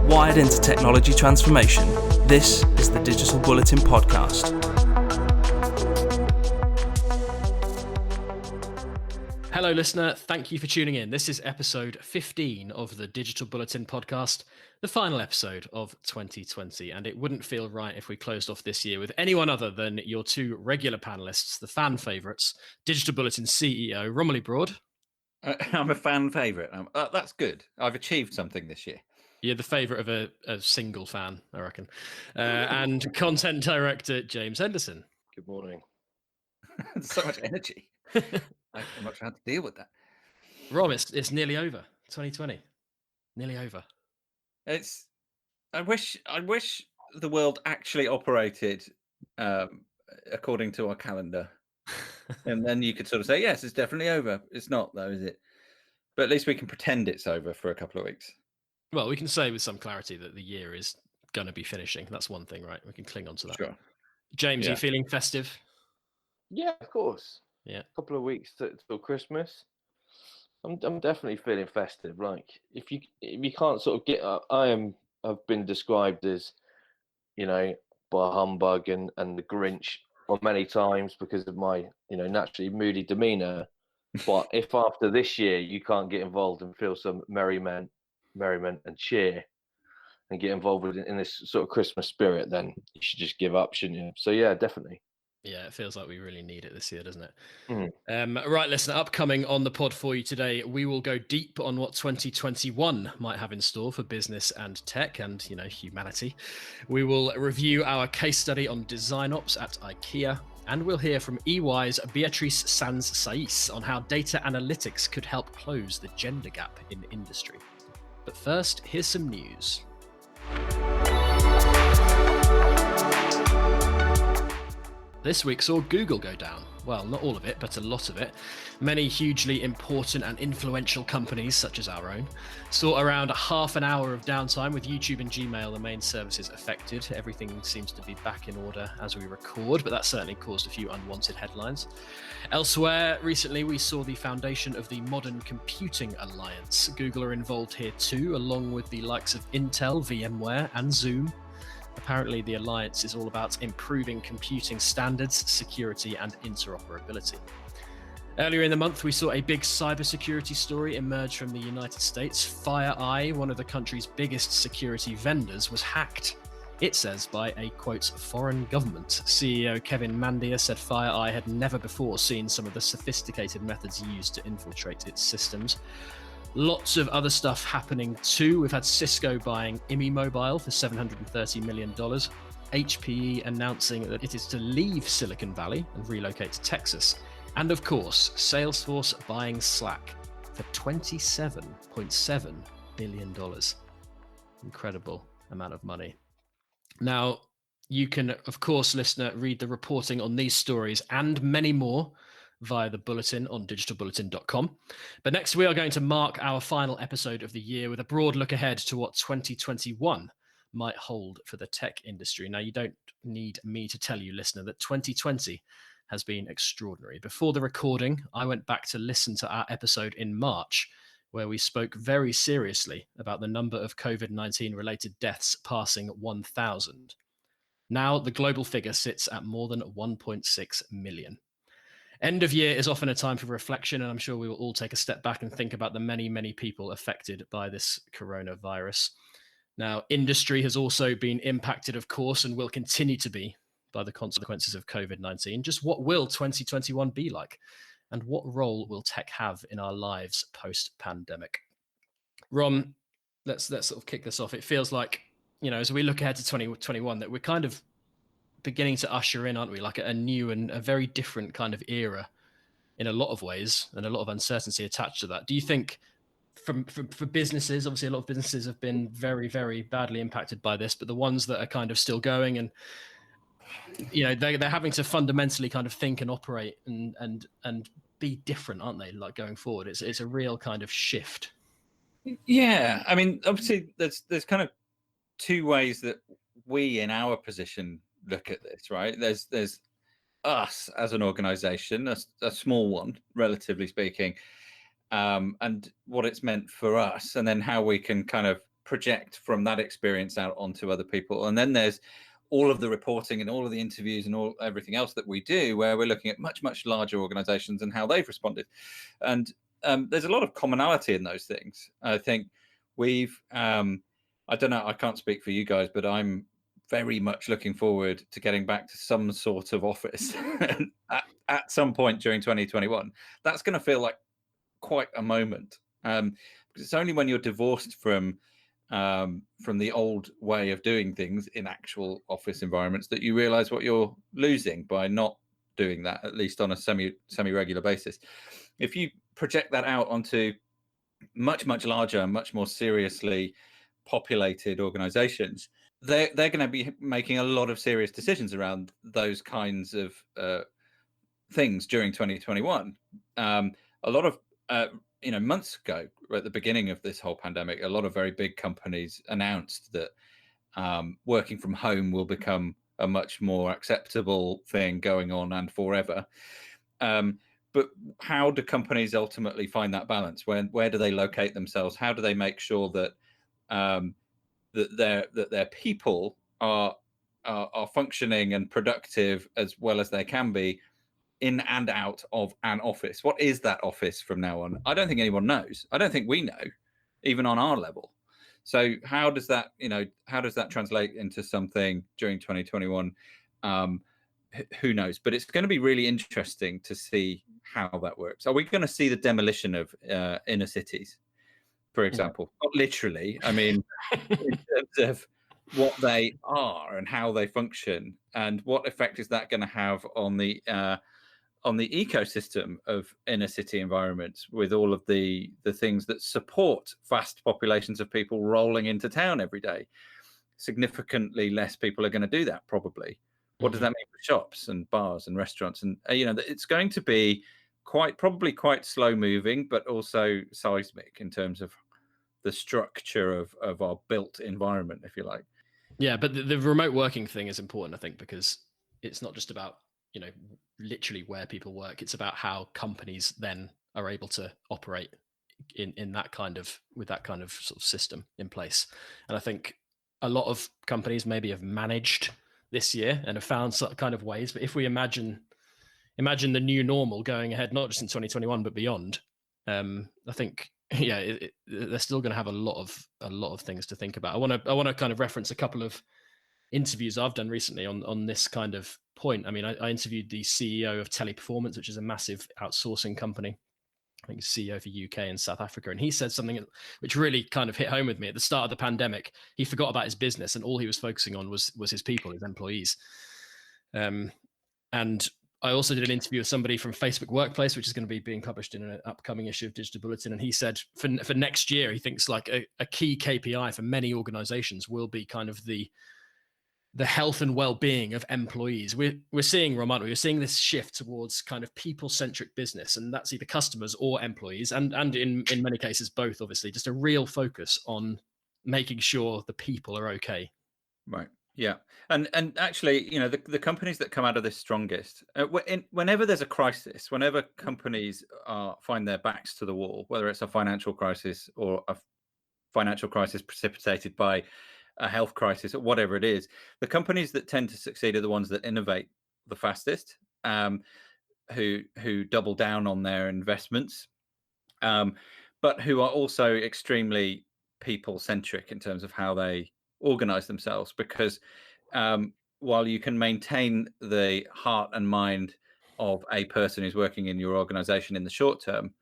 Wired into technology transformation, this is the Digital Bulletin podcast. Hello, listener. Thank you for tuning in. This is episode 15 of the Digital Bulletin podcast, the final episode of 2020. And it wouldn't feel right if we closed off this year with anyone other than your two regular panelists, the fan favourites, Digital Bulletin CEO, Romilly Broad. I'm a fan favourite. That's good. I've achieved something this year. You're the favourite of a single fan, I reckon. And content director, James Henderson. Good morning. So much energy. I'm not sure how to deal with that. Rob, it's nearly over. 2020. Nearly over. I wish the world actually operated according to our calendar. And then you could sort of say, yes, it's definitely over. It's not, though, is it? But at least we can pretend it's over for a couple of weeks. Well, we can say with some clarity that the year is going to be finishing. That's one thing, right? We can cling on to that. Sure. James, are you feeling festive? Yeah, of course. Yeah. A couple of weeks till Christmas. I'm definitely feeling festive. Like if you can't sort of get up, I've been described as, by humbug and the Grinch many times because of my, naturally moody demeanour. But if after this year you can't get involved and feel some merriment and cheer and get involved in this sort of Christmas spirit, then you should just give up, shouldn't you? So yeah, definitely. Yeah, it feels like we really need it this year, doesn't it? Mm. Right, listener, upcoming on the pod for you today, we will go deep on what 2021 might have in store for business and tech and, humanity. We will review our case study on design ops at IKEA, and we'll hear from EY's Beatriz Sanz Saiz on how data analytics could help close the gender gap in industry. But first, here's some news. This week saw Google go down. Well, not all of it, but a lot of it. Many hugely important and influential companies, such as our own, saw around half an hour of downtime with YouTube and Gmail, the main services affected. Everything seems to be back in order as we record, but that certainly caused a few unwanted headlines. Elsewhere, recently we saw the foundation of the Modern Computing Alliance. Google are involved here too, along with the likes of Intel, VMware, and Zoom. Apparently, the alliance is all about improving computing standards, security, and interoperability. Earlier in the month, we saw a big cybersecurity story emerge from the United States. FireEye, one of the country's biggest security vendors, was hacked. It says by a, quote, foreign government. CEO Kevin Mandia said FireEye had never before seen some of the sophisticated methods used to infiltrate its systems. Lots of other stuff happening too. We've had Cisco buying IMI Mobile for $730 million. HPE announcing that it is to leave Silicon Valley and relocate to Texas. And of course, Salesforce buying Slack for $27.7 billion. Incredible amount of money. Now, you can, of course, listener, read the reporting on these stories and many more via the Bulletin on digitalbulletin.com. But next, we are going to mark our final episode of the year with a broad look ahead to what 2021 might hold for the tech industry. Now, you don't need me to tell you, listener, that 2020 has been extraordinary. Before the recording, I went back to listen to our episode in March, where we spoke very seriously about the number of COVID-19 related deaths passing 1,000. Now, the global figure sits at more than 1.6 million. End of year is often a time for reflection, and I'm sure we will all take a step back and think about the many, many people affected by this coronavirus. Now, industry has also been impacted, of course, and will continue to be by the consequences of COVID-19. Just what will 2021 be like? And what role will tech have in our lives post-pandemic? Rom, let's sort of kick this off. It feels like, as we look ahead to 2021, that we're kind of beginning to usher in, aren't we, like a new and a very different kind of era in a lot of ways, and a lot of uncertainty attached to that. Do you think for businesses, obviously a lot of businesses have been very, very badly impacted by this, but the ones that are kind of still going and, they're having to fundamentally kind of think and operate and be different, aren't they? Like going forward, it's a real kind of shift. Yeah. I mean, obviously there's kind of two ways that we in our position look at this, right? There's us as an organization, a small one, relatively speaking, and what it's meant for us, and then how we can kind of project from that experience out onto other people. And then there's all of the reporting and all of the interviews and everything else that we do, where we're looking at much larger organizations and how they've responded. And there's a lot of commonality in those things. I think we've I don't know, I can't speak for you guys, but I'm very much looking forward to getting back to some sort of office at some point during 2021. That's going to feel like quite a moment, because it's only when you're divorced from the old way of doing things in actual office environments that you realize what you're losing by not doing that, at least on a semi-regular basis. If you project that out onto much larger, much more seriously populated organizations, they're going to be making a lot of serious decisions around those kinds of things during 2021. A lot of months ago, at the beginning of this whole pandemic, a lot of very big companies announced that working from home will become a much more acceptable thing going on and forever. But how do companies ultimately find that balance? Where do they locate themselves? How do they make sure that that their people are functioning and productive as well as they can be in and out of an office? What is that office from now on? I don't think anyone knows. I don't think we know, even on our level. So how does that translate into something during 2021? Who knows? But it's going to be really interesting to see how that works. Are we going to see the demolition of inner cities, for example? Not literally. I mean, in terms of what they are and how they function, and what effect is that going to have on the ecosystem of inner city environments, with all of the things that support vast populations of people rolling into town every day? Significantly less people are going to do that, probably. What does that mean for shops and bars and restaurants? And it's going to be probably quite slow moving, but also seismic in terms of the structure of our built environment, if you like. Yeah, but the remote working thing is important, I think, because it's not just about literally where people work. It's about how companies then are able to operate in that kind of, with that kind of sort of system in place. And I think a lot of companies maybe have managed this year and have found some kind of ways. But if we imagine the new normal going ahead, not just in 2021 but beyond, I think they're still going to have a lot of things to think about. I want to kind of reference a couple of interviews I've done recently on this kind of point. I mean, I interviewed the CEO of Teleperformance, which is a massive outsourcing company. I think CEO for UK and South Africa. And he said something which really kind of hit home with me. At the start of the pandemic, he forgot about his business and all he was focusing on was his people, his employees. And I also did an interview with somebody from Facebook Workplace, which is going to be being published in an upcoming issue of Digital Bulletin. And he said for next year, he thinks like a key KPI for many organizations will be kind of the health and well-being of employees. We're seeing, Rom, aren't we? We're seeing this shift towards kind of people-centric business, and that's either customers or employees, and in many cases both, obviously. Just a real focus on making sure the people are okay. Right. Yeah. And actually, the companies that come out of this strongest, whenever there's a crisis, whenever companies find their backs to the wall, whether it's a financial crisis or a financial crisis precipitated by a health crisis or whatever it is, the companies that tend to succeed are the ones that innovate the fastest, who double down on their investments, but who are also extremely people-centric in terms of how they organize themselves. Because while you can maintain the heart and mind of a person who's working in your organization in the short term,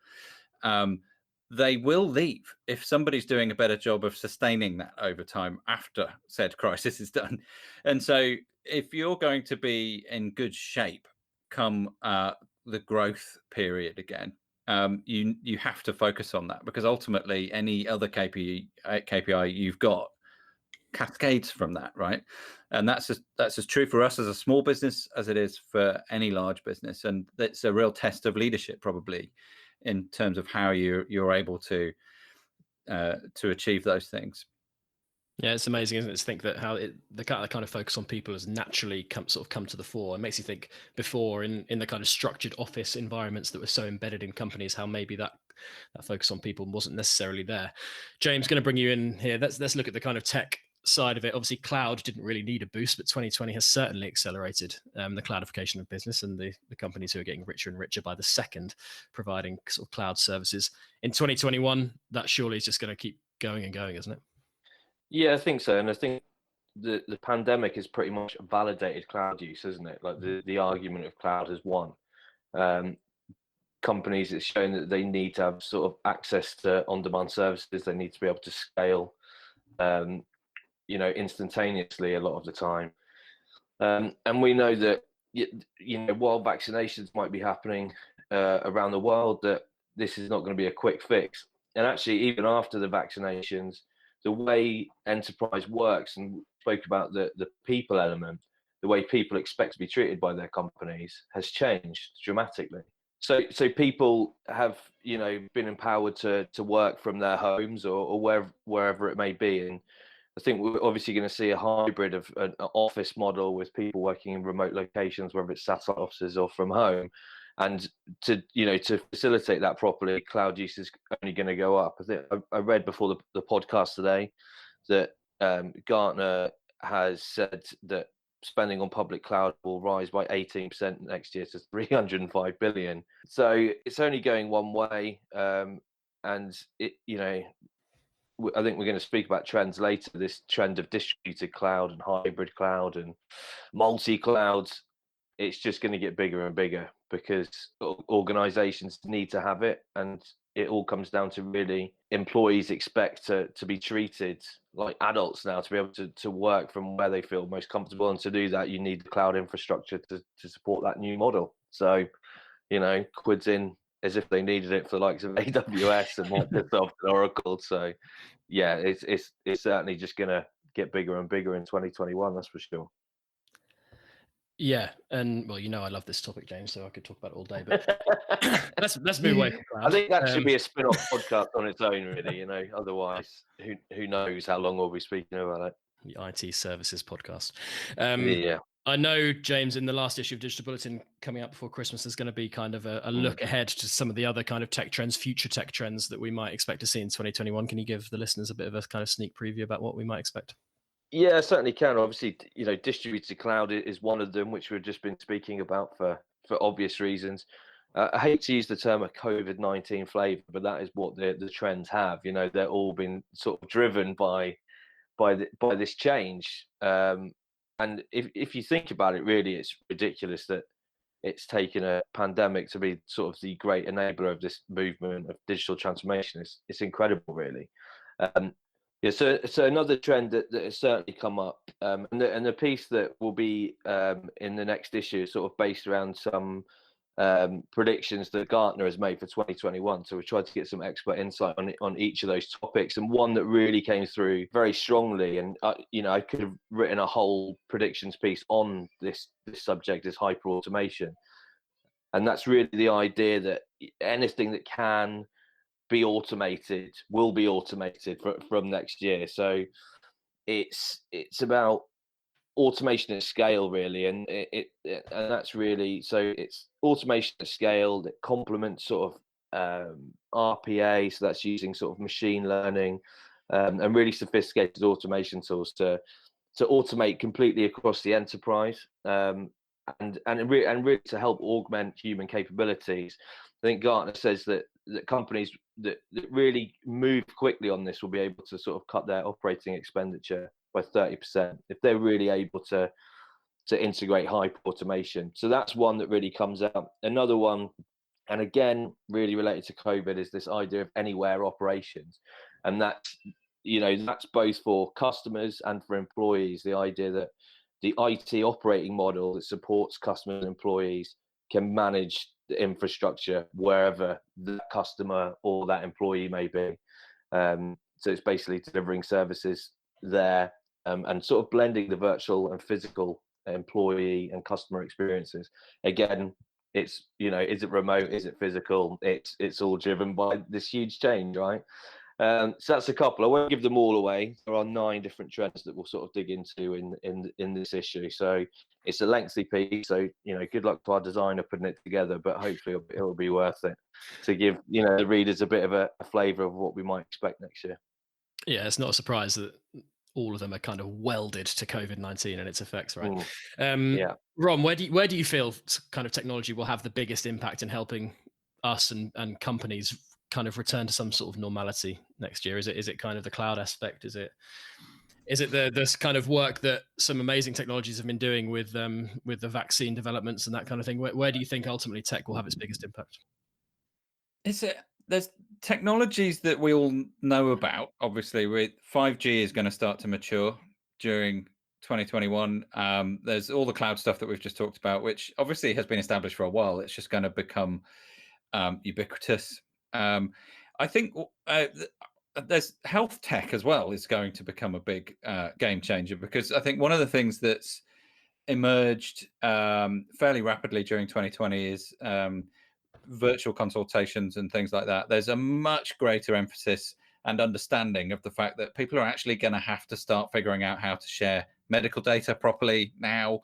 they will leave if somebody's doing a better job of sustaining that over time after said crisis is done. And so if you're going to be in good shape come the growth period again, you have to focus on that, because ultimately any other KPI you've got cascades from that, right? And that's as true for us as a small business as it is for any large business. And it's a real test of leadership, probably, in terms of how you're able to achieve those things. Yeah, it's amazing, isn't it, to think that how the kind of focus on people has naturally come to the fore. It makes you think before in the kind of structured office environments that were so embedded in companies, how maybe that that focus on people wasn't necessarily there. James, going to bring you in here. Let's look at the kind of tech side of it. Obviously, cloud didn't really need a boost, but 2020 has certainly accelerated the cloudification of business, and the companies who are getting richer and richer by the second, providing sort of cloud services. In 2021, that surely is just going to keep going and going, isn't it? Yeah, I think so. And I think the pandemic has pretty much validated cloud use, isn't it? Like the argument of cloud has won. Companies, it's shown that they need to have sort of access to on-demand services. They need to be able to scale, instantaneously a lot of the time. And we know that, while vaccinations might be happening around the world, that this is not going to be a quick fix. And actually, even after the vaccinations, the way enterprise works, and we spoke about the people element, the way people expect to be treated by their companies has changed dramatically. So people have, been empowered to work from their homes or wherever it may be. And I think we're obviously going to see a hybrid of an office model with people working in remote locations, whether it's satellite offices or from home. And to facilitate that properly, cloud use is only going to go up. I think I read before the podcast today that Gartner has said that spending on public cloud will rise by 18% next year to 305 billion. So it's only going one way, and it, I think we're going to speak about trends later. This trend of distributed cloud and hybrid cloud and multi-clouds, it's just going to get bigger and bigger because organizations need to have it, and it all comes down to really employees expect to be treated like adults now, to be able to work from where they feel most comfortable. And to do that, you need the cloud infrastructure to support that new model. So, quids in as if they needed it for the likes of AWS and Microsoft and Oracle. So yeah, it's certainly just going to get bigger and bigger in 2021, that's for sure. Yeah, and well, I love this topic, James, so I could talk about it all day. But let's move away from cloud. I think that should be a spin-off podcast on its own, really. Otherwise, who knows how long we'll be speaking about it. The IT services podcast. Yeah. I know, James, in the last issue of Digital Bulletin coming up before Christmas, there's going to be kind of a look ahead to some of the other kind of tech trends, future tech trends that we might expect to see in 2021. Can you give the listeners a bit of a kind of sneak preview about what we might expect? Yeah, I certainly can. Obviously, distributed cloud is one of them, which we've just been speaking about for obvious reasons. I hate to use the term a COVID-19 flavor, but that is what the trends have. They're all been sort of driven by this change. And if you think about it, really, it's ridiculous that it's taken a pandemic to be sort of the great enabler of this movement of digital transformation. It's incredible, really. So another trend that has certainly come up, and the piece that will be in the next issue is sort of based around some predictions that Gartner has made for 2021. So we tried to get some expert insight on each of those topics, and one that really came through very strongly. And I could have written a whole predictions piece on this subject, is hyper automation, and that's really the idea that anything that can be automated will be automated from next year. So it's about automation at scale, really, and and that's really, so it's automation at scale that complements sort of RPA, so that's using sort of machine learning and really sophisticated automation tools to automate completely across the enterprise, and really to help augment human capabilities. I think Gartner says that companies that really move quickly on this will be able to sort of cut their operating expenditure by 30% if they're really able to integrate hyper automation. So that's one that really comes out. Another one, and again really related to COVID, is this idea of anywhere operations, and that's both for customers and for employees. The idea that the IT operating model that supports customers and employees can manage the infrastructure wherever the customer or that employee may be. So it's basically delivering services there, and sort of blending the virtual and physical employee and customer experiences. Again, it's is it remote, is it physical? It's all driven by this huge change, right? So that's a couple. I won't give them all away. There are 9 different trends that we'll sort of dig into in this issue. So it's a lengthy piece, so good luck to our designer putting it together, but hopefully it'll be worth it to give the readers a bit of a flavour of what we might expect next year. Yeah, it's not a surprise that all of them are kind of welded to COVID-19 and its effects, right? Yeah. Rom, where do you feel kind of technology will have the biggest impact in helping us and companies kind of return to some sort of normality next year? Is it kind of the cloud aspect? Is it this kind of work that some amazing technologies have been doing with the vaccine developments and that kind of thing? Where do you think ultimately tech will have its biggest impact? There's technologies that we all know about. Obviously, 5G is going to start to mature during 2021. There's all the cloud stuff that we've just talked about, which obviously has been established for a while. It's just going to become ubiquitous. I think there's health tech as well is going to become a big game changer, because I think one of the things that's emerged fairly rapidly during 2020 is virtual consultations and things like that. There's a much greater emphasis and understanding of the fact that people are actually going to have to start figuring out how to share medical data properly now.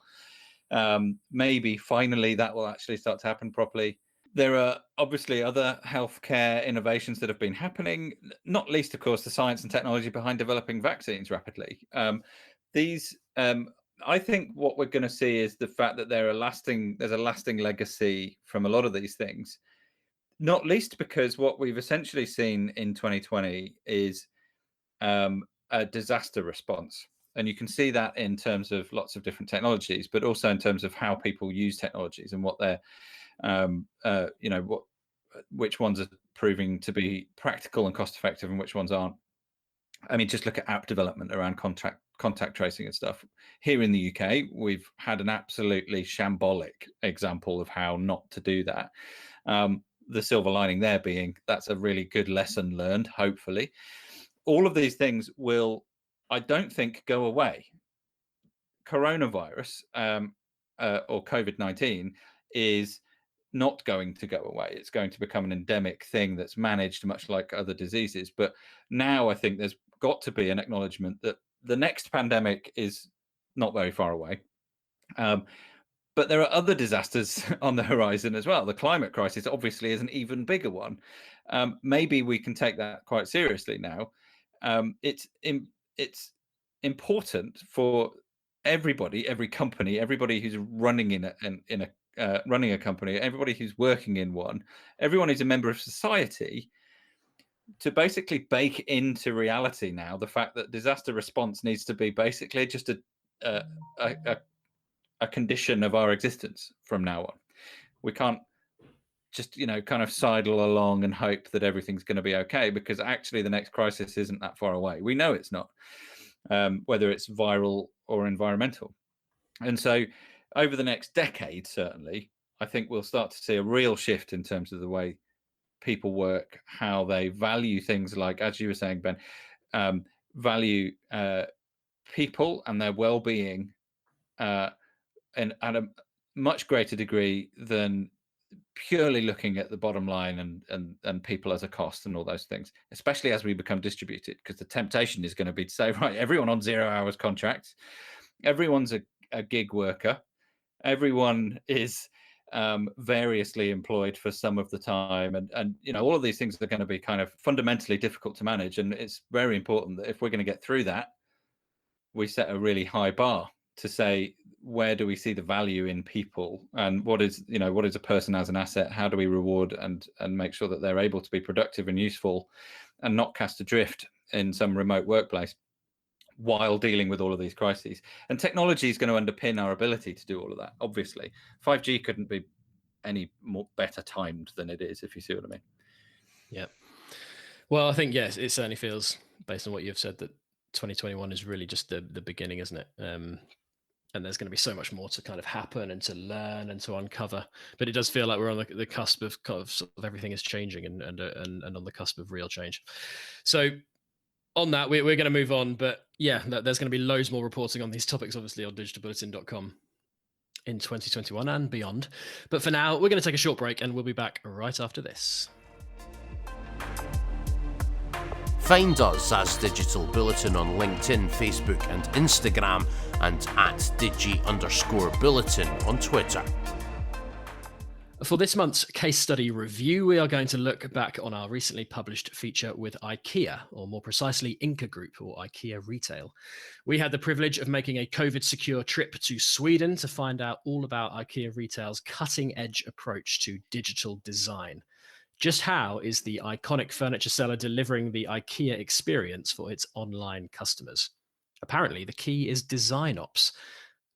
Maybe finally that will actually start to happen properly. There are obviously other healthcare innovations that have been happening, not least, of course, the science and technology behind developing vaccines rapidly. I think what we're going to see is the fact that there's a lasting legacy from a lot of these things, not least because what we've essentially seen in 2020 is a disaster response. And you can see that in terms of lots of different technologies, but also in terms of how people use technologies and what they're, which ones are proving to be practical and cost effective and which ones aren't. I mean, just look at app development around contact tracing and stuff. Here in the UK, we've had an absolutely shambolic example of how not to do that. The silver lining there being that's a really good lesson learned, hopefully. All of these things will, I don't think, go away. Coronavirus or COVID-19 is not going to go away. It's going to become an endemic thing that's managed much like other diseases. But now I think there's got to be an acknowledgement that the next pandemic is not very far away. But there are other disasters on the horizon as well. The climate crisis obviously is an even bigger one. Maybe we can take that quite seriously now. It's important for everybody, every company, everybody who's running running a company, everybody who's working in one, everyone who's a member of society, to basically bake into reality now the fact that disaster response needs to be basically just a condition of our existence from now on. We can't just kind of sidle along and hope that everything's going to be okay, because actually the next crisis isn't that far away. We know it's not, whether it's viral or environmental. And so over the next decade, certainly, I think we'll start to see a real shift in terms of the way people work, how they value things like, as you were saying, Ben, value people and their well-being and at a much greater degree than purely looking at the bottom line and people as a cost and all those things, especially as we become distributed, because the temptation is going to be to say, right, everyone on 0 hours contracts, everyone's a gig worker, everyone is variously employed for some of the time, and all of these things are going to be kind of fundamentally difficult to manage. And it's very important that if we're going to get through that, we set a really high bar to say, where do we see the value in people, and what is a person as an asset? How do we reward and make sure that they're able to be productive and useful and not cast adrift in some remote workplace while dealing with all of these crises? And technology is going to underpin our ability to do all of that. Obviously 5G couldn't be any better timed than it is, if you see what I mean. Yeah. Well, I think, yes, it certainly feels, based on what you've said, that 2021 is really just the beginning, isn't it? And there's going to be so much more to kind of happen and to learn and to uncover. But it does feel like we're on the cusp of kind of, sort of everything is changing and on the cusp of real change. So on that, we're going to move on. But yeah, there's going to be loads more reporting on these topics, obviously, on digitalbulletin.com in 2021 and beyond. But for now, we're going to take a short break and we'll be back right after this. Find us as Digital Bulletin on LinkedIn, Facebook and Instagram, and at Digi_Bulletin on Twitter. For this month's case study review, we are going to look back on our recently published feature with IKEA, or more precisely Inca Group, or IKEA Retail. We had the privilege of making a COVID-secure trip to Sweden to find out all about IKEA Retail's cutting-edge approach to digital design. Just how is the iconic furniture seller delivering the IKEA experience for its online customers? Apparently, the key is design ops.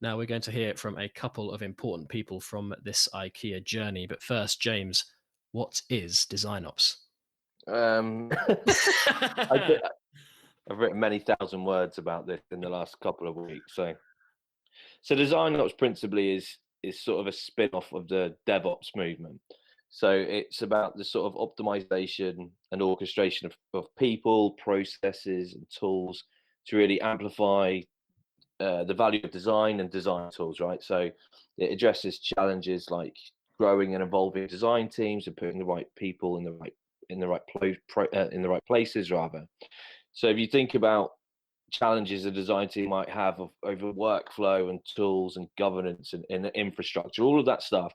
Now we're going to hear from a couple of important people from this IKEA journey. But first, James, what is design ops? I've written many thousand words about this in the last couple of weeks. So design ops principally is sort of a spin-off of the DevOps movement. So it's about the sort of optimization and orchestration of people, processes, and tools to really amplify the value of design and design tools, right? So it addresses challenges like growing and evolving design teams and putting the right people in the right places, rather. So if you think about challenges a design team might have over workflow and tools and governance and infrastructure, all of that stuff,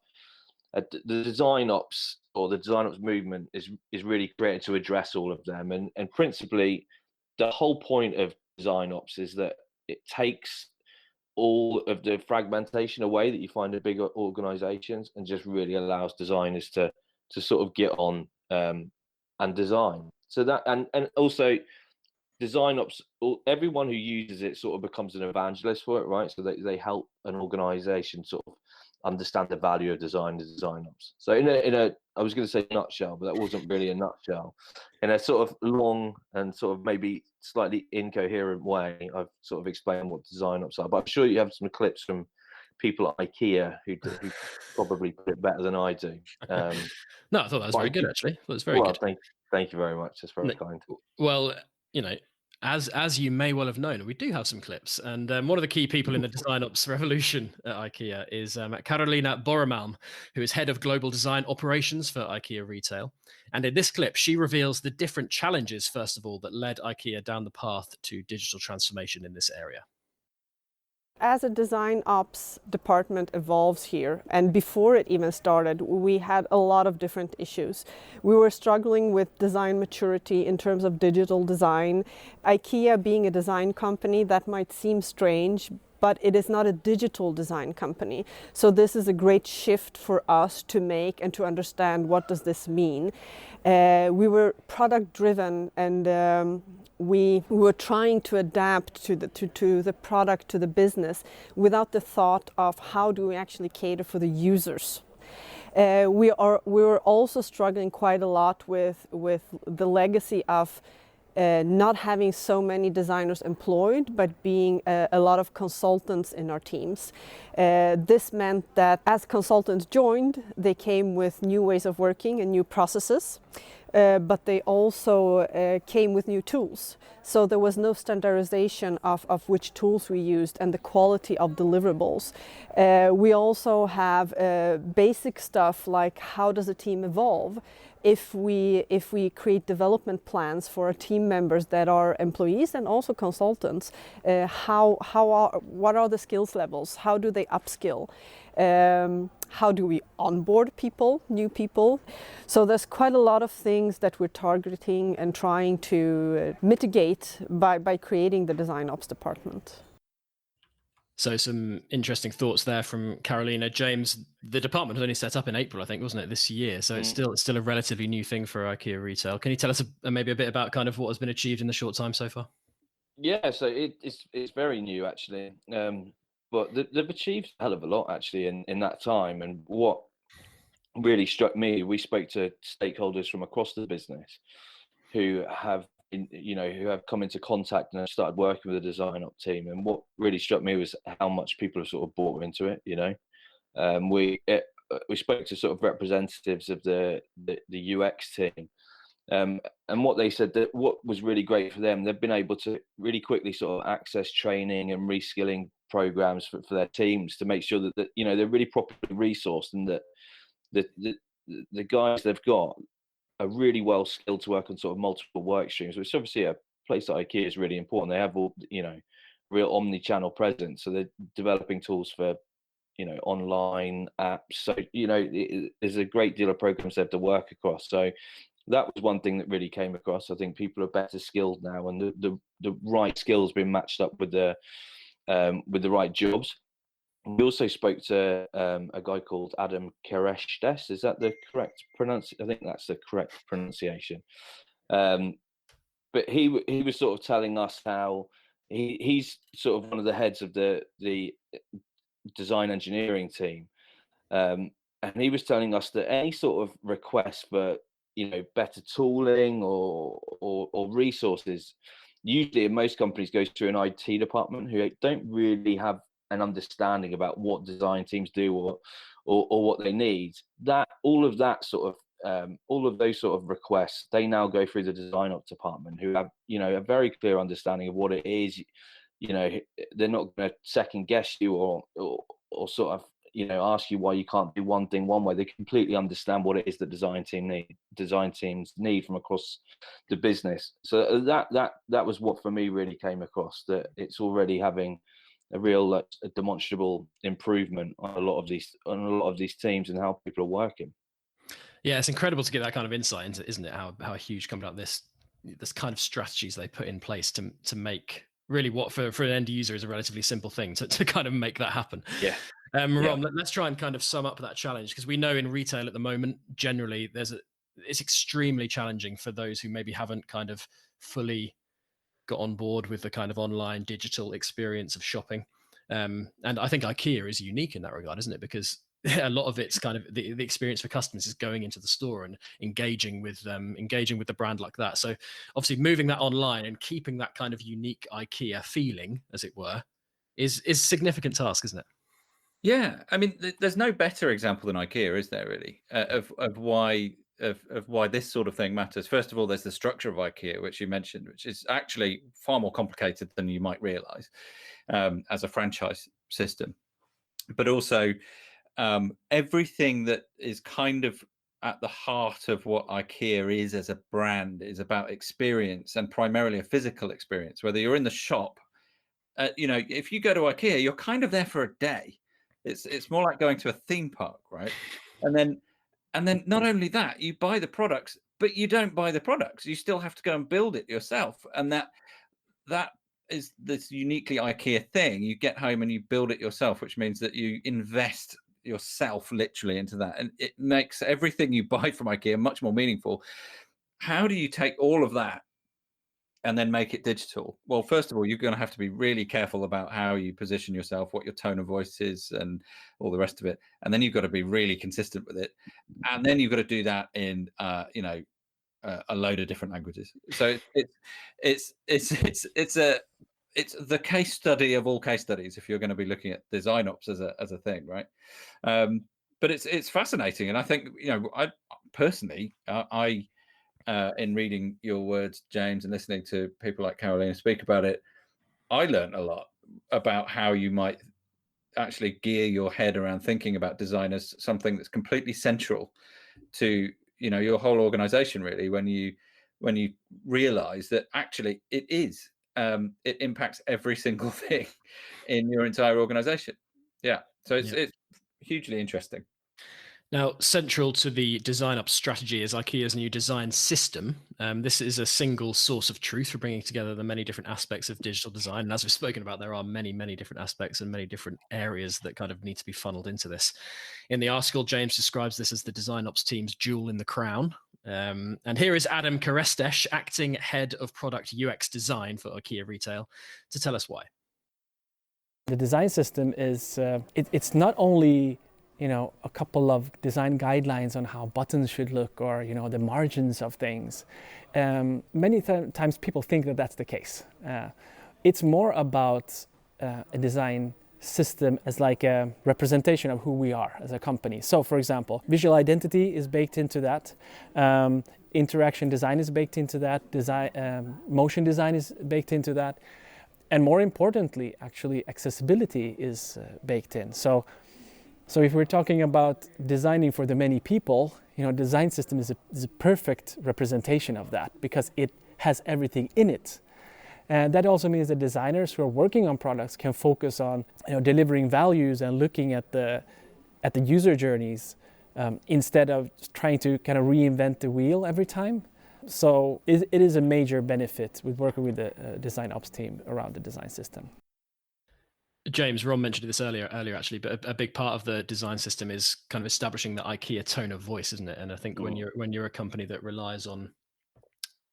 the design ops or the design ops movement is really created to address all of them. And principally, the whole point of design ops is that it takes all of the fragmentation away that you find in bigger organizations and just really allows designers to sort of get on and design. So that and also design ops, everyone who uses it sort of becomes an evangelist for it, right? So they help an organization sort of understand the value of design and design ops. So in a I was going to say nutshell, but that wasn't really a nutshell. In a sort of long and sort of maybe slightly incoherent way, I've sort of explained what design ops are. But I'm sure you have some clips from people at IKEA who probably put it better than I do. No, I thought that was very good, actually. That was very good. Thank you very much. That's very kind. Well, you know, as you may well have known, we do have some clips. And one of the key people in the design ops revolution at IKEA is Karolina Borremalm, who is head of global design operations for IKEA Retail. And in this clip, she reveals the different challenges, first of all, that led IKEA down the path to digital transformation in this area. As a design ops department evolves here, and before it even started, we had a lot of different issues. We were struggling with design maturity in terms of digital design. IKEA being a design company, that might seem strange, but it is not a digital design company. So this is a great shift for us to make and to understand what does this mean. We were product driven, and we were trying to adapt to the product, to the business, without the thought of how do we actually cater for the users. We were also struggling quite a lot with the legacy of not having so many designers employed, but being a lot of consultants in our teams. This meant that as consultants joined, they came with new ways of working and new processes, but they also came with new tools. So there was no standardization of which tools we used and the quality of deliverables. We also have basic stuff like how does a team evolve? If we create development plans for our team members that are employees and also consultants, what are the skills levels? How do they upskill? How do we onboard people, new people? So there's quite a lot of things that we're targeting and trying to mitigate by creating the design ops department. So some interesting thoughts there from Karolina. James, the department was only set up in April, I think, wasn't it, this year? So it's still a relatively new thing for IKEA Retail. Can you tell us maybe a bit about kind of what has been achieved in the short time so far? Yeah, so it's very new actually, but they've achieved a hell of a lot actually in that time. And what really struck me, we spoke to stakeholders from across the business who have come into contact and have started working with the design op team. And what really struck me was how much people have sort of bought into it. We spoke to sort of representatives of the UX team, and what they said, that what was really great for them, they've been able to really quickly sort of access training and reskilling programs for their teams to make sure that they're really properly resourced, and that the guys they've got are really well skilled to work on sort of multiple work streams, which obviously a place like IKEA is really important. They have all, real omni-channel presence. So they're developing tools for, online apps. So, there's a great deal of programs they have to work across. So that was one thing that really came across. I think people are better skilled now, and the right skills being matched up with the right jobs. We also spoke to a guy called Adam Kereshtes. Is that the correct pronunciation? I think that's the correct pronunciation. But he was sort of telling us how he's sort of one of the heads of the design engineering team, and he was telling us that any sort of request for better tooling or resources, usually in most companies goes through an IT department who don't really have an understanding about what design teams do or what they need. All of those sort of requests, they now go through the design ops department, who have a very clear understanding of what it is. They're not going to second guess you or sort of ask you why you can't do one thing one way. They completely understand what it is that design teams need from across the business. So that was what for me really came across, that it's already having a real a demonstrable improvement on a lot of these teams and how people are working. Yeah, it's incredible to get that kind of insight into, isn't it? How a huge company like this kind of strategies they put in place to make really what for an end user is a relatively simple thing to kind of make that happen. Yeah. Rom, let's try and kind of sum up that challenge, because we know in retail at the moment, generally it's extremely challenging for those who maybe haven't kind of fully got on board with the kind of online digital experience of shopping. And I think IKEA is unique in that regard, isn't it? Because a lot of it's kind of the experience for customers is going into the store and engaging with the brand like that. So obviously moving that online and keeping that kind of unique IKEA feeling, as it were, is a significant task, isn't it? Yeah, I mean, there's no better example than IKEA, is there? Really, of why this sort of thing matters. First of all, there's the structure of IKEA, which you mentioned, which is actually far more complicated than you might realize as a franchise system. But also, everything that is kind of at the heart of what IKEA is as a brand is about experience, and primarily a physical experience. Whether you're in the shop, if you go to IKEA, you're kind of there for a day. It's more like going to a theme park, right? And then not only that, you buy the products, but you don't buy the products. You still have to go and build it yourself. And that is this uniquely IKEA thing. You get home and you build it yourself, which means that you invest yourself literally into that. And it makes everything you buy from IKEA much more meaningful. How do you take all of that and then make it digital? Well, first of all, you're going to have to be really careful about how you position yourself, what your tone of voice is, and all the rest of it. And then you've got to be really consistent with it. And then you've got to do that in, a load of different languages. So it's the case study of all case studies if you're going to be looking at design ops as a thing, right? But it's fascinating, and I think I personally in reading your words, James, and listening to people like Carolina speak about it, I learned a lot about how you might actually gear your head around thinking about design as something that's completely central to your whole organization, really, when you realize that actually it is it impacts every single thing in your entire organization. Yeah, so it's hugely interesting. Now, central to the design up strategy is IKEA's new design system. This is a single source of truth for bringing together the many different aspects of digital design. And as we've spoken about, there are many, many different aspects and many different areas that kind of need to be funneled into this. In the article, James describes this as the design ops team's jewel in the crown. And here is Adam Kereshtes, acting head of product UX design for IKEA Retail, to tell us why. The design system is, it's not only a couple of design guidelines on how buttons should look or, the margins of things. Many times people think that that's the case. It's more about a design system as like a representation of who we are as a company. So, for example, visual identity is baked into that. Interaction design is baked into that. Motion design is baked into that. And more importantly, actually, accessibility is baked in. So if we're talking about designing for the many people, design system is a perfect representation of that, because it has everything in it. And that also means that designers who are working on products can focus on delivering values and looking at the user journeys instead of trying to kind of reinvent the wheel every time. So it is a major benefit with working with the design ops team around the design system. James, Ron mentioned this earlier actually, but a big part of the design system is kind of establishing the IKEA tone of voice, isn't it? And I think when you're a company that relies on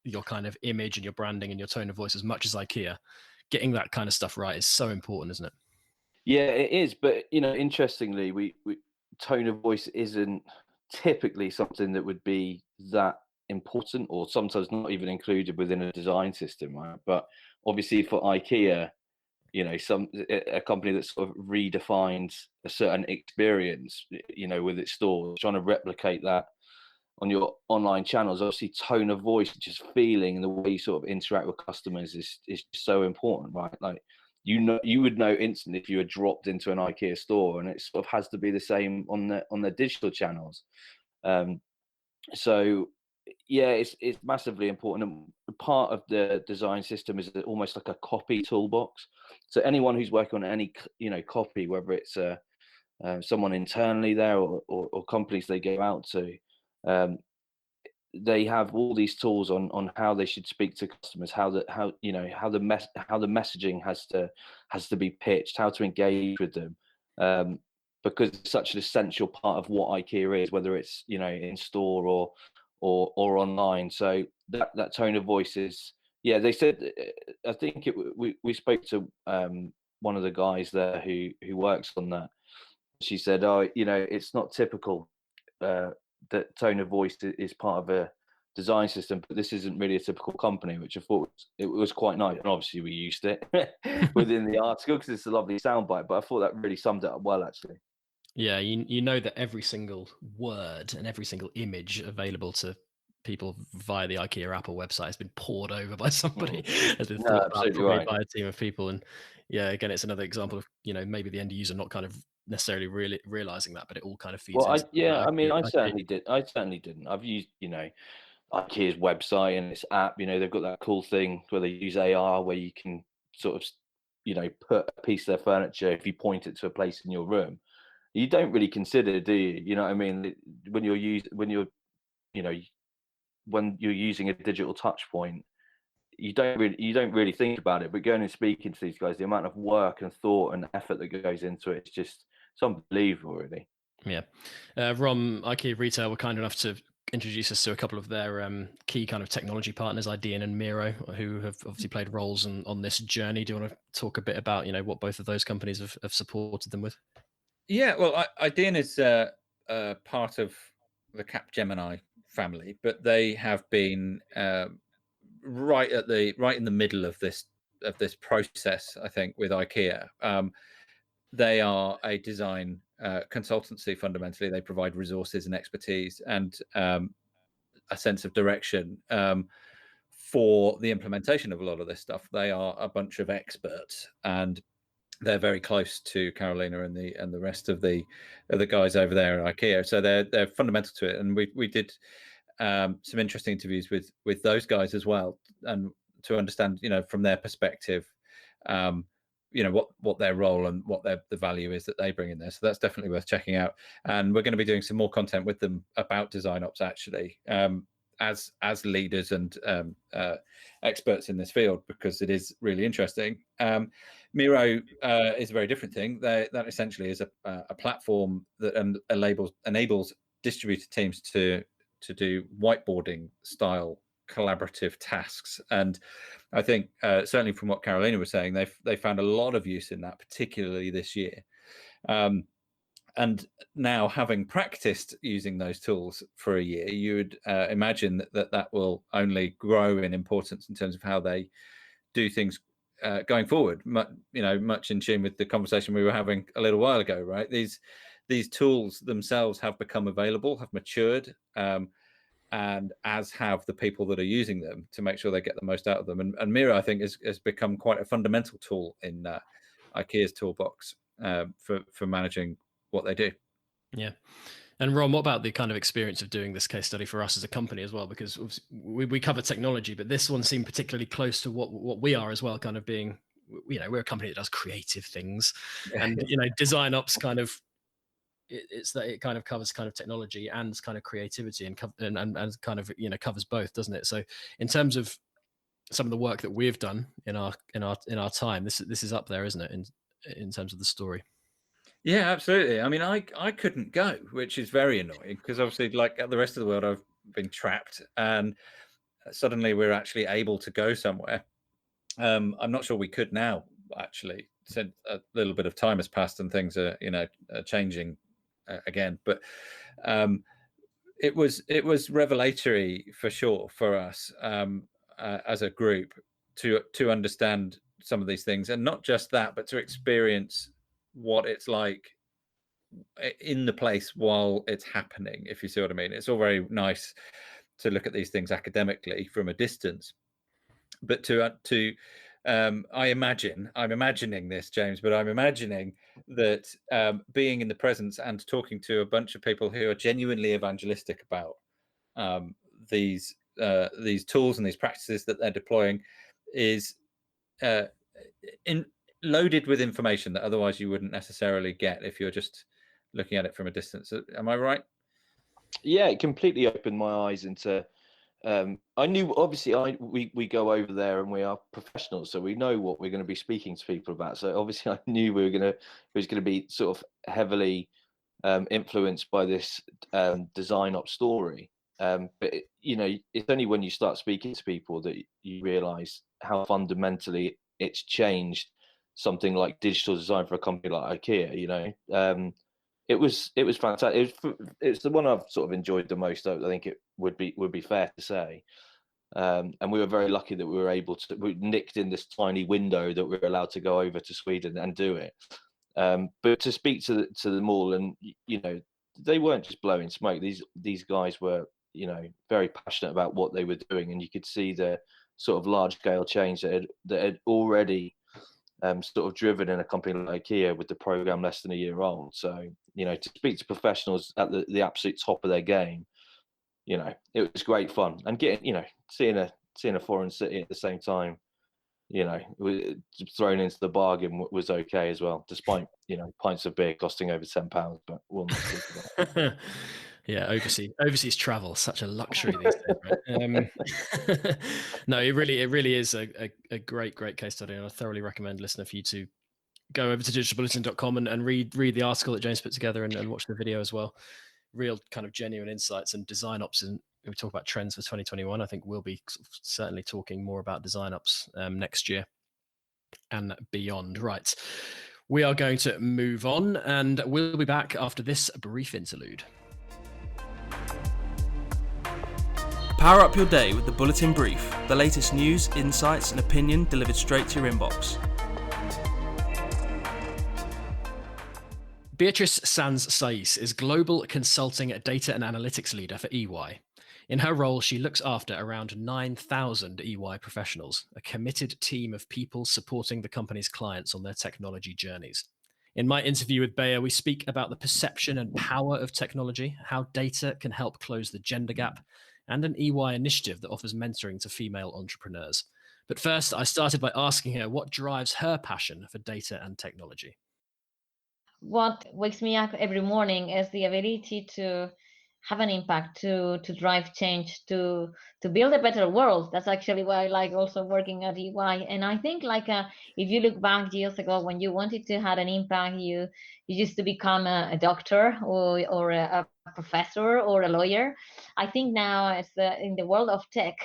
your kind of image and your branding and your tone of voice as much as IKEA, getting that kind of stuff right is so important, isn't it? Yeah, it is. But interestingly, we tone of voice isn't typically something that would be that important, or sometimes not even included within a design system, right? But obviously for IKEA, a company that sort of redefines a certain experience, with its stores, trying to replicate that on your online channels. Obviously tone of voice, just feeling, and the way you sort of interact with customers is so important, right? Like, you would know instantly if you were dropped into an IKEA store, and it sort of has to be the same on the digital channels. So yeah, it's massively important. And part of the design system is almost like a copy toolbox. So anyone who's working on any copy, whether it's someone internally there or companies they go out to, they have all these tools on how they should speak to customers, how the messaging has to be pitched, how to engage with them, because it's such an essential part of what IKEA is, whether it's in store or online. So that tone of voice is, yeah. They said, I think we spoke to one of the guys there who works on that. She said, it's not typical that tone of voice is part of a design system, but this isn't really a typical company, which I thought it was quite nice. And obviously we used it within the article because it's a lovely soundbite, but I thought that really summed it up well, actually. Yeah, you know that every single word and every single image available to people via the IKEA app or website has been poured over by somebody, has been thought about probably by a team of people. And yeah, again, it's another example of maybe the end user not kind of necessarily really realizing that, but it all kind of feeds. Well, into I certainly didn't. I've used IKEA's website and its app. They've got that cool thing where they use AR, where you can sort of put a piece of their furniture, if you point it to a place in your room. You don't really consider, do you? You know what I mean? When you're using a digital touch point, you don't really think about it. But going and speaking to these guys, the amount of work and thought and effort that goes into it, it's unbelievable, really. Yeah. Rom, IKEA Retail were kind enough to introduce us to a couple of their key kind of technology partners, Idean and Miro, who have obviously played roles on this journey. Do you want to talk a bit about what both of those companies have supported them with? Yeah, well, Idean is part of the Capgemini family, but they have been right in the middle of this process, I think, with IKEA. They are a design consultancy. Fundamentally, they provide resources and expertise and a sense of direction for the implementation of a lot of this stuff. They are a bunch of experts, and they're very close to Carolina and the rest of the guys over there at IKEA. So they're fundamental to it. And we did some interesting interviews with those guys as well, and to understand from their perspective what their role and what the value is that they bring in there. So that's definitely worth checking out. And we're going to be doing some more content with them about design ops, actually, as leaders and experts in this field, because it is really interesting. Miro is a very different thing. That essentially is a platform that enables distributed teams to do whiteboarding style collaborative tasks. And I think certainly from what Carolina was saying, they found a lot of use in that, particularly this year. And now, having practiced using those tools for a year, you would imagine that will only grow in importance in terms of how they do things going forward. Much in tune with the conversation we were having a little while ago, right? These tools themselves have become available, have matured, and as have the people that are using them, to make sure they get the most out of them. And Miro, I think, has become quite a fundamental tool in IKEA's toolbox for managing what they do. Yeah. And Ron, what about the kind of experience of doing this case study for us as a company as well? Because we cover technology, but this one seemed particularly close to what we are as well, kind of being, we're a company that does creative things, and design ops kind of, it's that it kind of covers kind of technology and kind of creativity and kind of covers both, doesn't it? So in terms of some of the work that we've done in our time, this is up there, isn't it, in terms of the story? Yeah, absolutely. I mean, I couldn't go, which is very annoying because obviously, like the rest of the world, I've been trapped, and suddenly we're actually able to go somewhere. I'm not sure we could now. Actually, since a little bit of time has passed and things are changing again, but it was revelatory for sure for us as a group to understand some of these things, and not just that, but to experience what it's like in the place while it's happening, if you see what I mean. It's all very nice to look at these things academically from a distance, but I'm imagining this, James, but I'm imagining that being in the presence and talking to a bunch of people who are genuinely evangelistic about these tools and these practices that they're deploying is loaded with information that otherwise you wouldn't necessarily get if you're just looking at it from a distance. Am I right? Yeah, it completely opened my eyes into. I knew, obviously, we go over there and we are professionals, so we know what we're going to be speaking to people about. So obviously, I knew it was going to be sort of heavily influenced by this design up story. But it's only when you start speaking to people that you realise how fundamentally it's changed something like digital design for a company like IKEA. It was fantastic. It's the one I've sort of enjoyed the most. I think it would be fair to say. And we were very lucky that we nicked in this tiny window that we were allowed to go over to Sweden and do it. But to speak to them all, and they weren't just blowing smoke. These guys were very passionate about what they were doing, and you could see the sort of large scale change that had already sort of driven in a company like IKEA with the program less than a year old. So to speak to professionals at the absolute top of their game, it was great fun, and getting seeing a foreign city at the same time, thrown into the bargain was okay as well, despite pints of beer costing over £10. But we'll not speak about that. Yeah, overseas travel, such a luxury these days, right? No, it really is a great case study, and I thoroughly recommend, listener, for you to go over to digitalbulletin.com and read the article that James put together and watch the video as well. Real kind of genuine insights and design ops, and we talk about trends for 2021. I think we'll be certainly talking more about design ops next year and beyond. Right, we are going to move on, and we'll be back after this brief interlude. Power up your day with the Bulletin Brief, the latest news, insights and opinion delivered straight to your inbox. Beatriz Sanz Saiz is Global Consulting Data and Analytics Leader for EY. In her role, she looks after around 9,000 EY professionals, a committed team of people supporting the company's clients on their technology journeys. In my interview with Bayer, we speak about the perception and power of technology, how data can help close the gender gap, and an EY initiative that offers mentoring to female entrepreneurs. But first, I started by asking her what drives her passion for data and technology. What wakes me up every morning is the ability to have an impact, to drive change, to build a better world. That's actually why I like also working at EY. And I think if you look back years ago when you wanted to have an impact, you used to become a doctor or a professor or a lawyer. I think now in the world of tech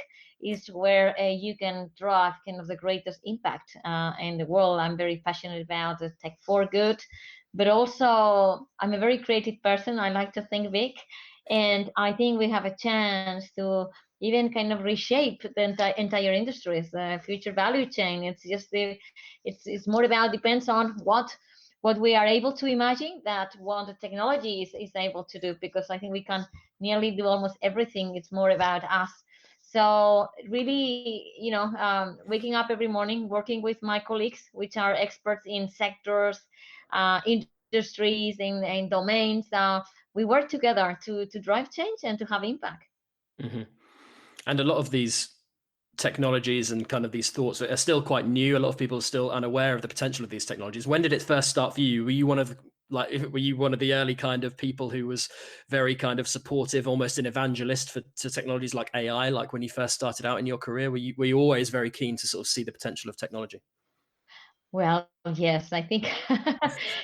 is where you can drive kind of the greatest impact in the world. I'm very passionate about the tech for good, but also I'm a very creative person. I like to think big. And I think we have a chance to even kind of reshape the entire industries, the future value chain. It's just it's more about, depends on what we are able to imagine that what the technology is able to do, because I think we can nearly do almost everything. It's more about us. So really, waking up every morning, working with my colleagues, which are experts in sectors, industries, in domains, we work together to drive change and to have impact. Mm-hmm. And a lot of these technologies and kind of these thoughts are still quite new. A lot of people are still unaware of the potential of these technologies. When did it first start for you? Were you one of the early kind of people who was very kind of supportive, almost an evangelist to technologies like AI? Like when you first started out in your career, were you always very keen to sort of see the potential of technology? Well, yes, I think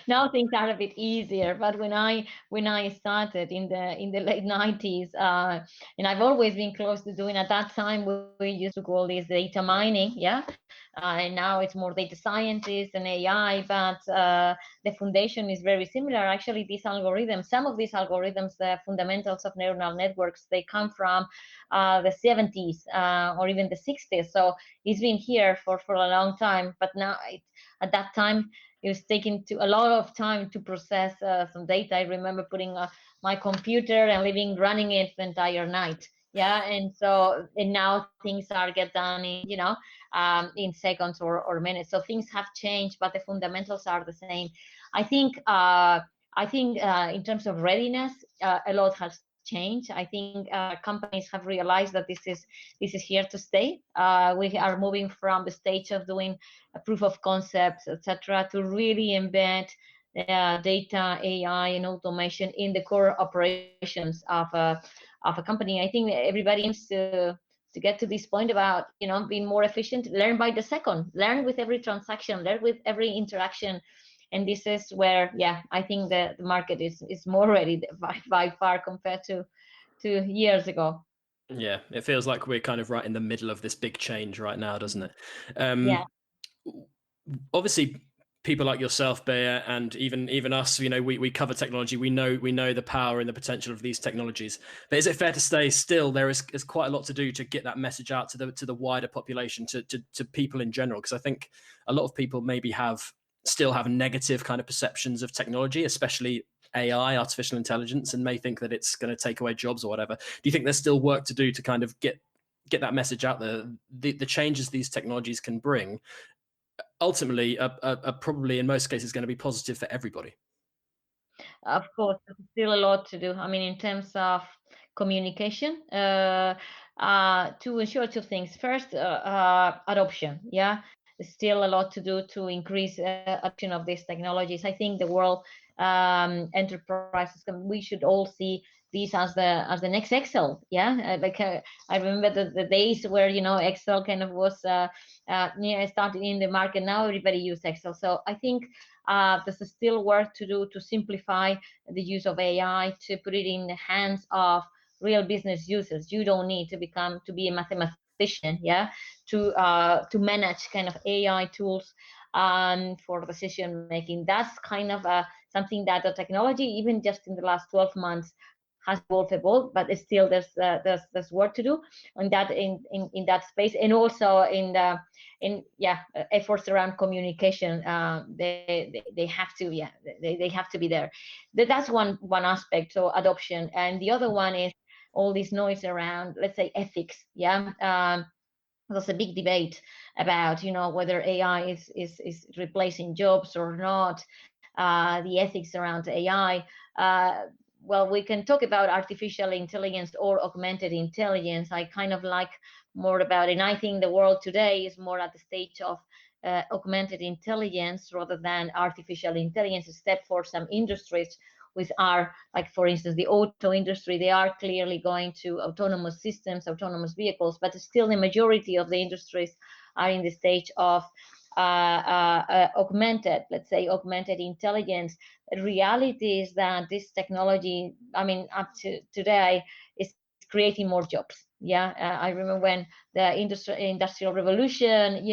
now things are a bit easier. But when I started in the late 90s, and I've always been close to doing at that time, we used to call this data mining, yeah. And now it's more data scientists and AI, but the foundation is very similar. Actually, these algorithms, some of these algorithms, the fundamentals of neural networks, they come from the 70s or even the 60s. So it's been here for a long time, but now at that time it was taking a lot of time to process some data. I remember putting my computer and running it the entire night. Yeah, and now things are get done in seconds or minutes. So things have changed, but the fundamentals are the same. I think in terms of readiness, a lot has change. I think companies have realized that this is here to stay. We are moving from the stage of doing a proof of concepts, etc., to really embed data, AI, and automation in the core operations of a company. I think everybody needs to get to this point about being more efficient, learn by the second, learn with every transaction, learn with every interaction. And this is where, I think the market is more ready by far compared to 2 years ago. Yeah, it feels like we're kind of right in the middle of this big change right now, doesn't it? Yeah. Obviously, people like yourself, Bea, and even us, we cover technology. We know the power and the potential of these technologies. But is it fair to say still there is quite a lot to do to get that message out to the wider population, to people in general? Because I think a lot of people maybe still have negative kind of perceptions of technology, especially AI, artificial intelligence, and may think that it's going to take away jobs or whatever. Do you think there's still work to do to kind of get that message out there? The changes these technologies can bring ultimately are probably in most cases going to be positive for everybody. Of course, there's still a lot to do. I mean, in terms of communication, to ensure two things. First, adoption. Yeah, there's still a lot to do to increase adoption of these technologies. I think the world enterprises, we should all see these as the next Excel. Yeah, I remember the days where Excel kind of was started in the market. Now everybody uses Excel. So I think there's still work to do to simplify the use of AI, to put it in the hands of real business users. You don't need to be a mathematician, to manage kind of AI tools for decision making. That's kind of something that the technology, even just in the last 12 months, has evolved, but still there's work to do on that in that space, and also in efforts around communication. They have to be there. That's one aspect. So adoption, and the other one is all this noise around, let's say, ethics. There's a big debate about whether AI is replacing jobs or not. The ethics around AI. Well, we can talk about artificial intelligence or augmented intelligence. I kind of like more about it. And I think the world today is more at the stage of augmented intelligence rather than artificial intelligence, except for some industries which are, like, for instance, the auto industry. They are clearly going to autonomous systems, autonomous vehicles, but still the majority of the industries are in the stage of augmented intelligence. The reality is that this technology, up to today, is creating more jobs. I remember when the industrial revolution,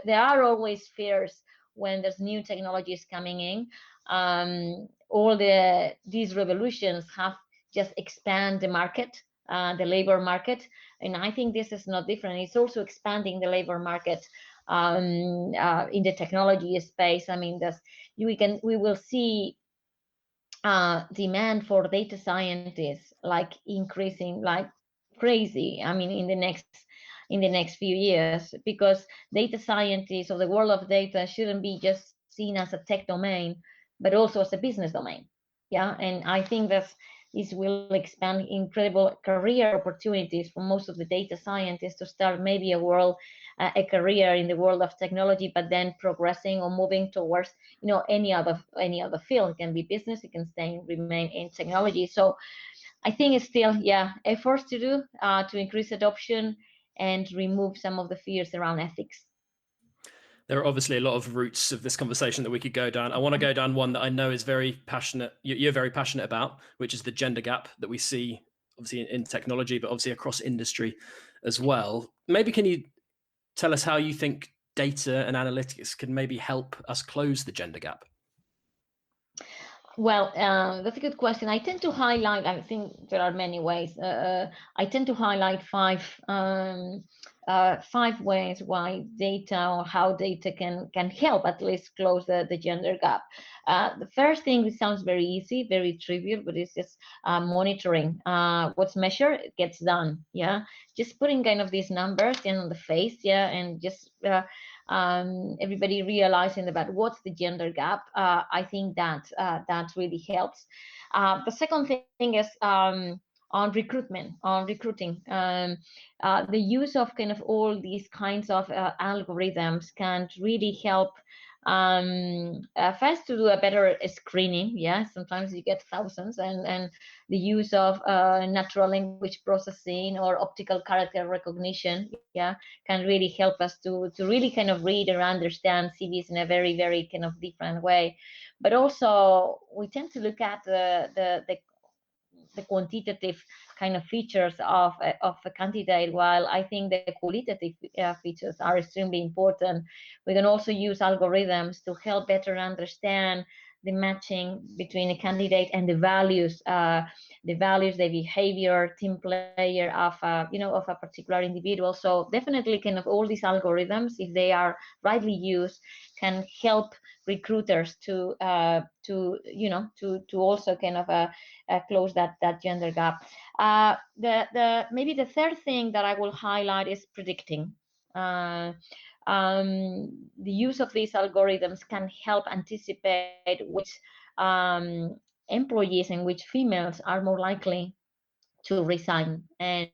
there are always fears when there's new technologies coming in. All these revolutions have just expand the market, the labor market, and I think this is not different. It's also expanding the labor market in the technology space. We will see demand for data scientists increasing like crazy. In the next few years, because data scientists, or the world of data, shouldn't be just seen as a tech domain, but also as a business domain. And I think this will expand incredible career opportunities for most of the data scientists to start maybe a career in the world of technology, but then progressing or moving towards any other field. It can be business, it can remain in technology. So I think it's still efforts to do to increase adoption and remove some of the fears around ethics. There are obviously a lot of routes of this conversation that we could go down. I want to go down one that I know is very passionate. You're very passionate about, which is the gender gap that we see, obviously in technology, but obviously across industry as well. Maybe can you tell us how you think data and analytics can maybe help us close the gender gap? Well, that's a good question. I tend to highlight, I think there are many ways. I tend to highlight five ways why data or how data can help at least close the gender gap. The first thing, it sounds very easy, very trivial, but it's just monitoring. What's measured gets done. Yeah, just putting kind of these numbers on the face. Yeah, and just everybody realizing about what's the gender gap. I think that really helps. The second thing is on recruiting. The use of kind of all these kinds of algorithms can really help first to do a better screening. Yeah, sometimes you get thousands, and the use of natural language processing or optical character recognition, can really help us to really kind of read or understand CVs in a very, very kind of different way. But also we tend to look at the quantitative kind of features of a candidate, while I think the qualitative features are extremely important. We can also use algorithms to help better understand the matching between a candidate and the values, the behavior, team player of a particular individual. So definitely kind of all these algorithms, if they are rightly used, can help recruiters to also kind of close that gender gap. Maybe the third thing that I will highlight is predicting. The use of these algorithms can help anticipate which employees and which females are more likely to resign, and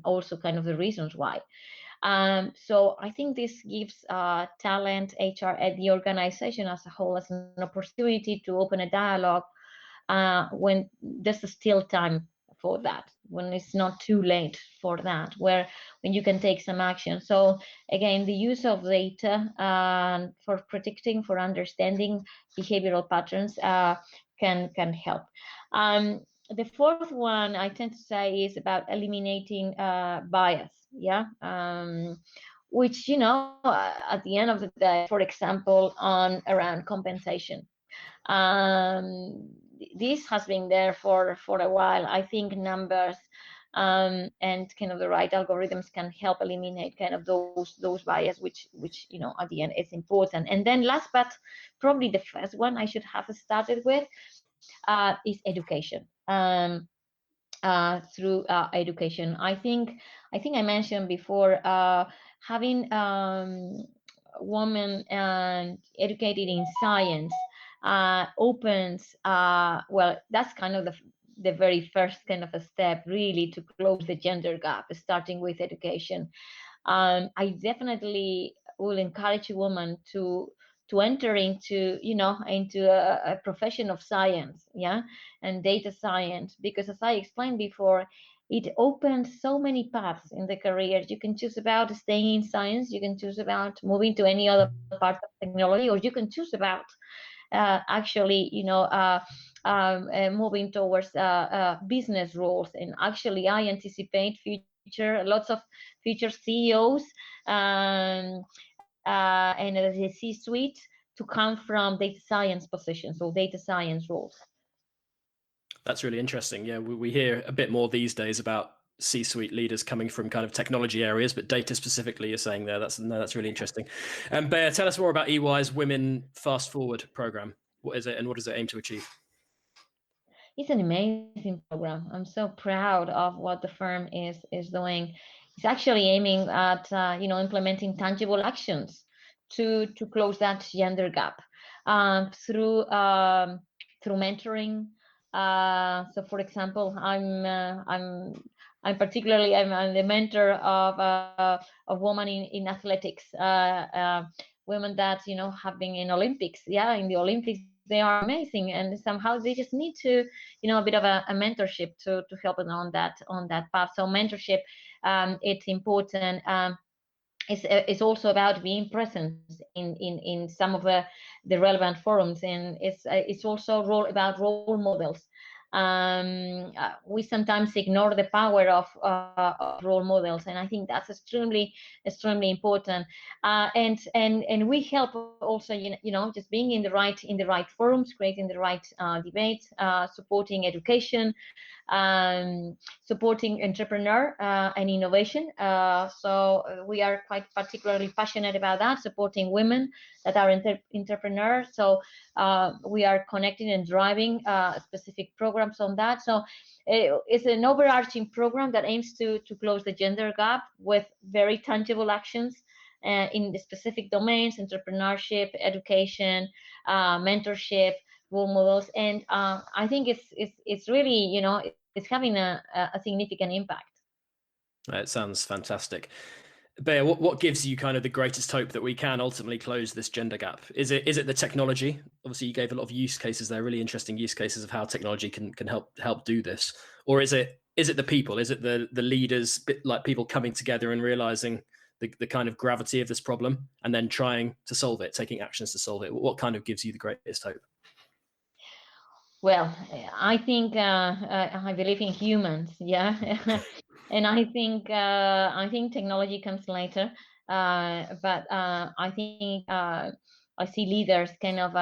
also kind of the reasons why. So I think this gives talent, HR, and the organization as a whole as an opportunity to open a dialogue when there's still time for that, when it's not too late for that, when you can take some action. So again, the use of data for predicting, for understanding behavioral patterns can help. The fourth one I tend to say is about eliminating bias. Which at the end of the day, for example, around compensation. This has been there for a while. I think numbers and kind of the right algorithms can help eliminate kind of those bias, which at the end is important. And then last, but probably the first one I should have started with is education. Through education, I think I mentioned before, having women educated in science opens, that's kind of the very first kind of a step really to close the gender gap, starting with education. I definitely will encourage a woman to enter into a profession of science, and data science, because as I explained before, it opens so many paths in the career. You can choose about staying in science, you can choose about moving to any other part of technology, or you can choose about moving towards business roles. And actually, I anticipate lots of future CEOs and the C-suite to come from data science positions or data science roles. That's really interesting. Yeah, we hear a bit more these days about C-suite leaders coming from kind of technology areas, but data specifically, you're saying there. That's really interesting. And Bea, tell us more about EY's Women Fast Forward program. What is it, and what does it aim to achieve? It's an amazing program. I'm so proud of what the firm is doing. It's actually aiming at implementing tangible actions to close that gender gap through mentoring, So, for example, I'm particularly I'm the mentor of a woman in athletics, women that have been in Olympics. Yeah, in the Olympics they are amazing, and somehow they just need to a bit of a mentorship to help them on that path. So mentorship, it's important. It's also about being present in some of the relevant forums, and it's also about role models. We sometimes ignore the power of role models, and I think that's extremely important. And we help also, just being in the right forums, creating the right debates, supporting education, supporting entrepreneur and innovation. So we are quite particularly passionate about that, supporting women that are entrepreneurs. So we are connecting and driving specific programs on that. So it's an overarching program that aims to close the gender gap with very tangible actions in the specific domains: entrepreneurship, education, mentorship, role models. And I think it's really, it's having a significant impact. It sounds fantastic. Bea, what gives you kind of the greatest hope that we can ultimately close this gender gap? Is it the technology? Obviously, you gave a lot of use cases there, really interesting use cases of how technology can help do this. Or is it the people? Is it the leaders, like people coming together and realizing the kind of gravity of this problem and then trying to solve it, taking actions to solve it? What kind of gives you the greatest hope? Well, I think I believe in humans, yeah, and I think technology comes later, but I think I see leaders kind of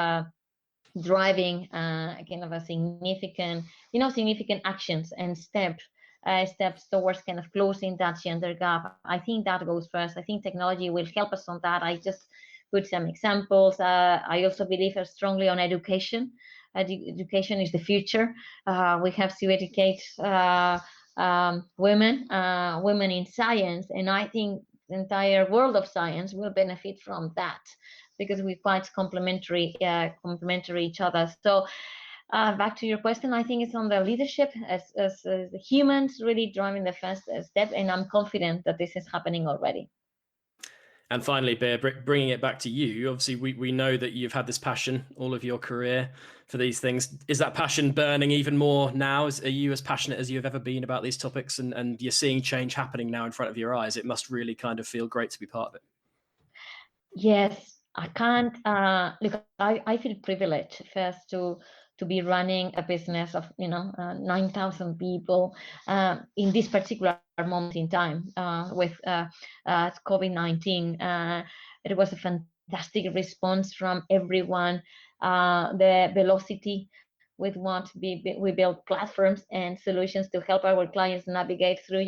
driving kind of a significant actions and steps towards kind of closing that gender gap. I think that goes first. I think technology will help us on that. I just put some examples. I also believe strongly on education. Education is the future. We have to educate women in science, and I think the entire world of science will benefit from that, because we're quite complementary each other. So back to your question, I think it's on the leadership as the humans really driving the first step, and I'm confident that this is happening already. And finally, Bea, bringing it back to you, obviously we know that you've had this passion all of your career for these things. Is that passion burning even more now? Are you as passionate as you've ever been about these topics, and you're seeing change happening now in front of your eyes? It must really kind of feel great to be part of it. Yes, I can't look. I feel privileged first to be running a business of 9,000 people in this particular moment in time with COVID-19. It was a fantastic response from everyone. The velocity with what we build platforms and solutions to help our clients navigate through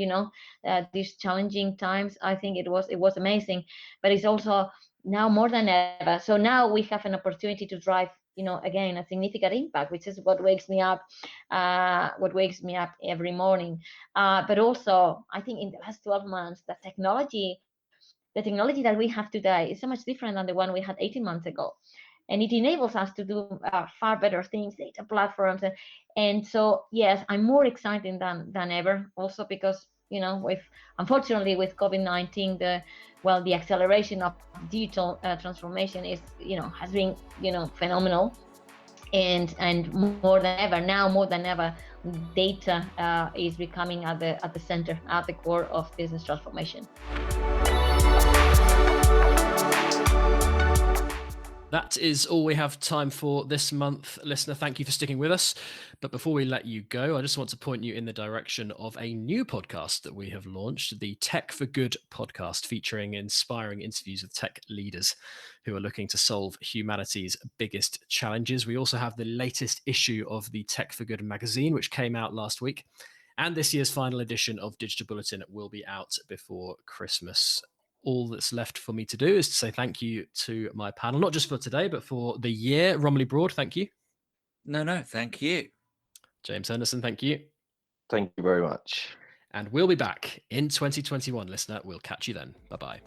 these challenging times. I think it was amazing, but it's also now more than ever. So now we have an opportunity to drive again a significant impact, which is what wakes me up every morning. But also I think in the last 12 months the technology that we have today is so much different than the one we had 18 months ago, and it enables us to do far better things, data platforms, and so yes, I'm more excited than ever, also because unfortunately with COVID-19 the acceleration of digital transformation is has been phenomenal, and more than ever data is becoming at the center, at the core of business transformation. That is all we have time for this month, listener. Thank you for sticking with us. But before we let you go, I just want to point you in the direction of a new podcast that we have launched, the Tech for Good podcast, featuring inspiring interviews with tech leaders who are looking to solve humanity's biggest challenges. We also have the latest issue of the Tech for Good magazine, which came out last week. And this year's final edition of Digital Bulletin will be out before Christmas. All that's left for me to do is to say thank you to my panel, not just for today, but for the year. Romilly Broad, thank you. No, thank you. James Henderson, thank you. Thank you very much. And we'll be back in 2021, listener. We'll catch you then. Bye-bye.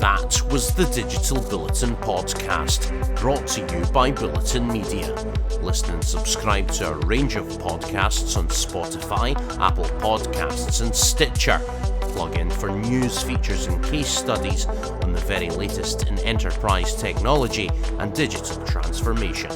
That was the Digital Bulletin podcast, brought to you by Bulletin Media. Listen and subscribe to a range of podcasts on Spotify, Apple Podcasts and Stitcher. Plug in for news, features and case studies on the very latest in enterprise technology and digital transformation.